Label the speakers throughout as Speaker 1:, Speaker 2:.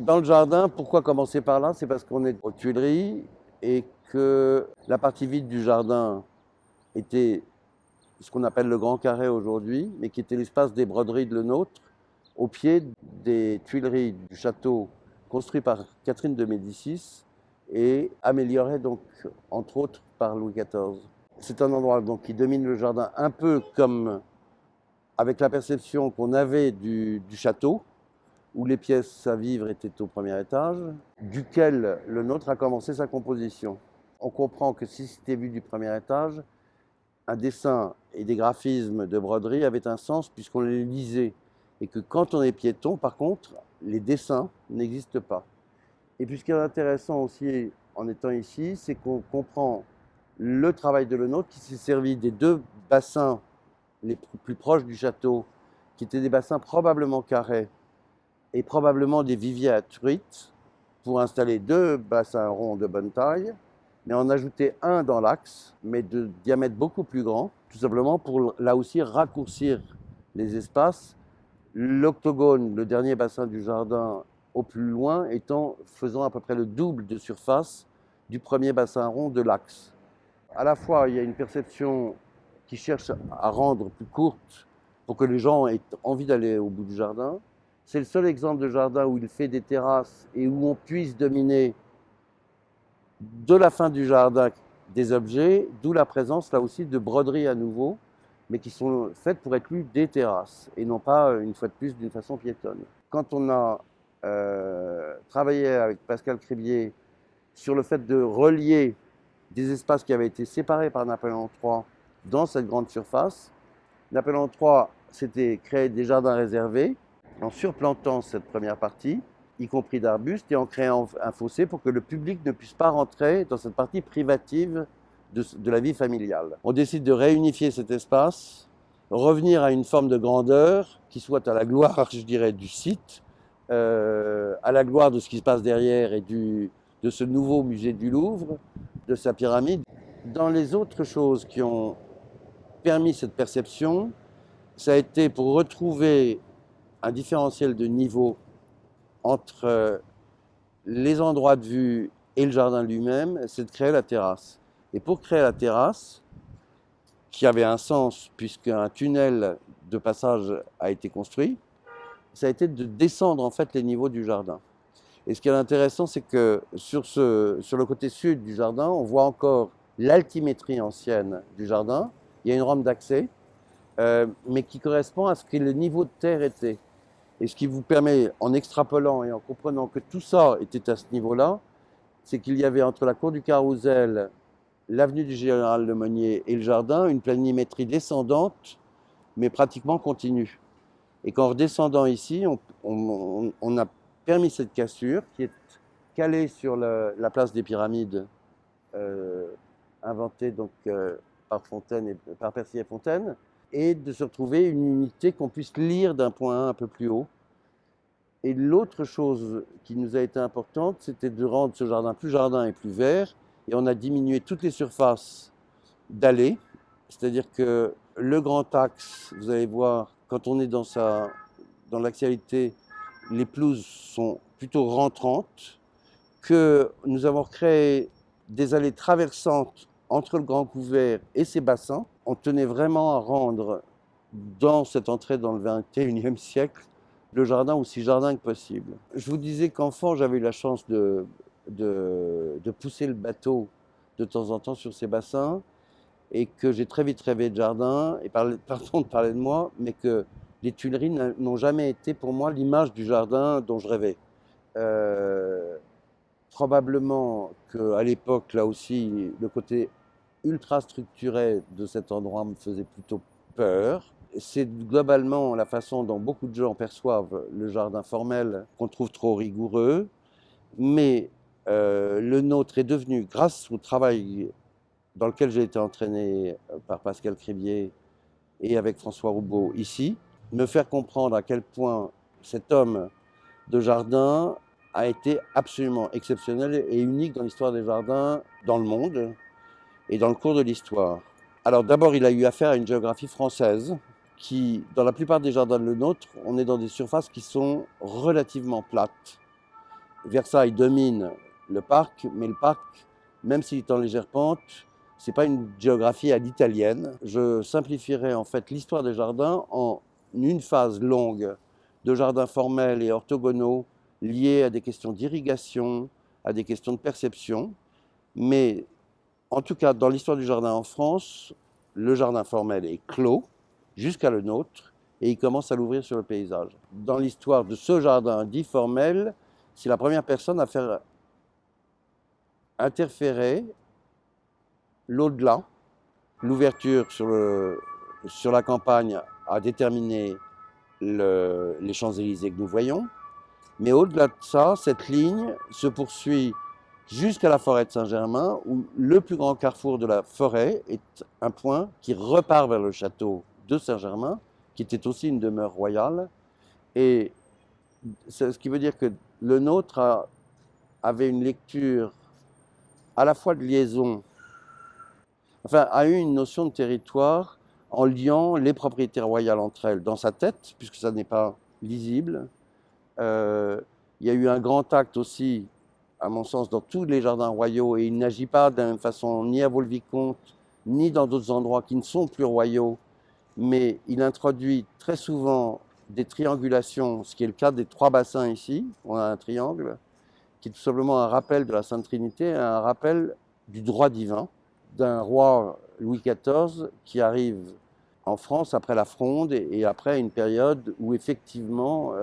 Speaker 1: Dans le jardin, pourquoi commencer par là? C'est parce qu'on est aux Tuileries et que la partie vide du jardin était ce qu'on appelle le Grand Carré aujourd'hui, mais qui était l'espace des broderies de Le Nôtre, au pied des Tuileries du château construit par Catherine de Médicis et amélioré donc entre autres par Louis XIV. C'est un endroit donc qui domine le jardin un peu comme avec la perception qu'on avait du château, où les pièces à vivre étaient au premier étage, duquel Le Nôtre a commencé sa composition. On comprend que si c'était vu du premier étage, un dessin et des graphismes de broderie avaient un sens puisqu'on les lisait. Et que quand on est piéton, par contre, les dessins n'existent pas. Et puis ce qui est intéressant aussi en étant ici, c'est qu'on comprend le travail de Le Nôtre qui s'est servi des deux bassins les plus proches du château, qui étaient des bassins probablement carrés et probablement des viviers à truites, pour installer deux bassins ronds de bonne taille, mais en ajouter un dans l'axe, mais de diamètre beaucoup plus grand, tout simplement pour là aussi raccourcir les espaces. L'octogone, le dernier bassin du jardin au plus loin, faisant à peu près le double de surface du premier bassin rond de l'axe. À la fois, il y a une perception qui cherche à rendre plus courte pour que les gens aient envie d'aller au bout du jardin. C'est le seul exemple de jardin où il fait des terrasses et où on puisse dominer de la fin du jardin des objets, d'où la présence là aussi de broderies à nouveau, mais qui sont faites pour être lues des terrasses et non pas, une fois de plus, d'une façon piétonne. Quand on a travaillé avec Pascal Cribier sur le fait de relier des espaces qui avaient été séparés par Napoléon III dans cette grande surface, Napoléon III s'était créé des jardins réservés en surplantant cette première partie, y compris d'arbustes, et en créant un fossé pour que le public ne puisse pas rentrer dans cette partie privative de la vie familiale. On décide de réunifier cet espace, revenir à une forme de grandeur qui soit à la gloire, je dirais, du site, à la gloire de ce qui se passe derrière et de ce nouveau musée du Louvre, de sa pyramide. Dans les autres choses qui ont permis cette perception, ça a été pour retrouver un différentiel de niveau entre les endroits de vue et le jardin lui-même, c'est de créer la terrasse. Et pour créer la terrasse, qui avait un sens puisqu'un tunnel de passage a été construit, ça a été de descendre en fait les niveaux du jardin. Et ce qui est intéressant, c'est que sur le côté sud du jardin, on voit encore l'altimétrie ancienne du jardin. Il y a une rampe d'accès, mais qui correspond à ce que le niveau de terre était. Et ce qui vous permet, en extrapolant et en comprenant que tout ça était à ce niveau-là, c'est qu'il y avait entre la cour du Carrousel, l'avenue du Général Lemonnier et le jardin, une planimétrie descendante, mais pratiquement continue. Et qu'en redescendant ici, on a permis cette cassure qui est calée sur la place des Pyramides, inventée donc, par Percier et Fontaine, et de se retrouver une unité qu'on puisse lire d'un point un peu plus haut. Et l'autre chose qui nous a été importante, c'était de rendre ce jardin plus jardin et plus vert. Et on a diminué toutes les surfaces d'allées. C'est-à-dire que le grand axe, vous allez voir, quand on est dans l'axialité, les pelouses sont plutôt rentrantes. Que nous avons créé des allées traversantes entre le grand couvert et ses bassins. On tenait vraiment à rendre, dans cette entrée dans le XXIe siècle, le jardin aussi jardin que possible. Je vous disais qu'enfant, j'avais eu la chance de pousser le bateau de temps en temps sur ces bassins et que j'ai très vite rêvé de jardin, et pardon de parler de moi, mais que les Tuileries n'ont jamais été pour moi l'image du jardin dont je rêvais. Probablement qu'à l'époque, là aussi, le côté ultra structuré de cet endroit me faisait plutôt peur. C'est globalement la façon dont beaucoup de gens perçoivent le jardin formel qu'on trouve trop rigoureux, mais le nôtre est devenu, grâce au travail dans lequel j'ai été entraîné par Pascal Cribier et avec François Roubaud ici, me faire comprendre à quel point cet homme de jardin a été absolument exceptionnel et unique dans l'histoire des jardins dans le monde et dans le cours de l'histoire. Alors d'abord, il a eu affaire à une géographie française qui, dans la plupart des jardins de Le Nôtre, on est dans des surfaces qui sont relativement plates. Versailles domine le parc, mais le parc, même s'il est en légère pente, ce n'est pas une géographie à l'italienne. Je simplifierai en fait l'histoire des jardins en une phase longue de jardins formels et orthogonaux liés à des questions d'irrigation, à des questions de perception. Mais en tout cas, dans l'histoire du jardin en France, le jardin formel est clos jusqu'à le nôtre et il commence à l'ouvrir sur le paysage. Dans l'histoire de ce jardin dit formel, c'est la première personne à faire interférer l'au-delà. L'ouverture sur la campagne a déterminé les Champs-Élysées que nous voyons. Mais au-delà de ça, cette ligne se poursuit jusqu'à la forêt de Saint-Germain, où le plus grand carrefour de la forêt est un point qui repart vers le château de Saint-Germain, qui était aussi une demeure royale. Et ce qui veut dire que le nôtre avait une lecture à la fois de liaison, enfin a eu une notion de territoire en liant les propriétés royales entre elles dans sa tête, puisque ça n'est pas lisible. Il y a eu un grand acte aussi, à mon sens, dans tous les jardins royaux, et il n'agit pas de la même façon ni à Vaux-le-Vicomte, ni dans d'autres endroits qui ne sont plus royaux, mais il introduit très souvent des triangulations, ce qui est le cas des 3 bassins ici. On a un triangle qui est tout simplement un rappel de la Sainte Trinité, un rappel du droit divin d'un roi Louis XIV qui arrive en France après la Fronde et après une période où effectivement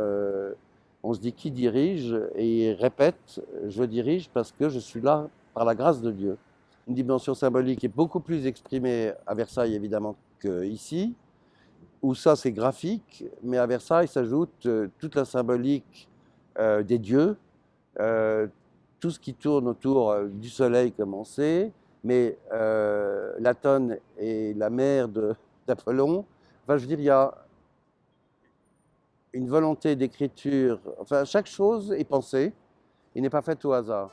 Speaker 1: on se dit qui dirige et il répète je dirige parce que je suis là par la grâce de Dieu. Une dimension symbolique est beaucoup plus exprimée à Versailles évidemment qu'ici, où ça c'est graphique, mais à Versailles s'ajoute toute la symbolique des dieux, tout ce qui tourne autour du soleil comme on sait, mais l'Atone et la mère d'Apollon. Enfin, je veux dire, il y a une volonté d'écriture. Enfin, chaque chose est pensée et n'est pas faite au hasard.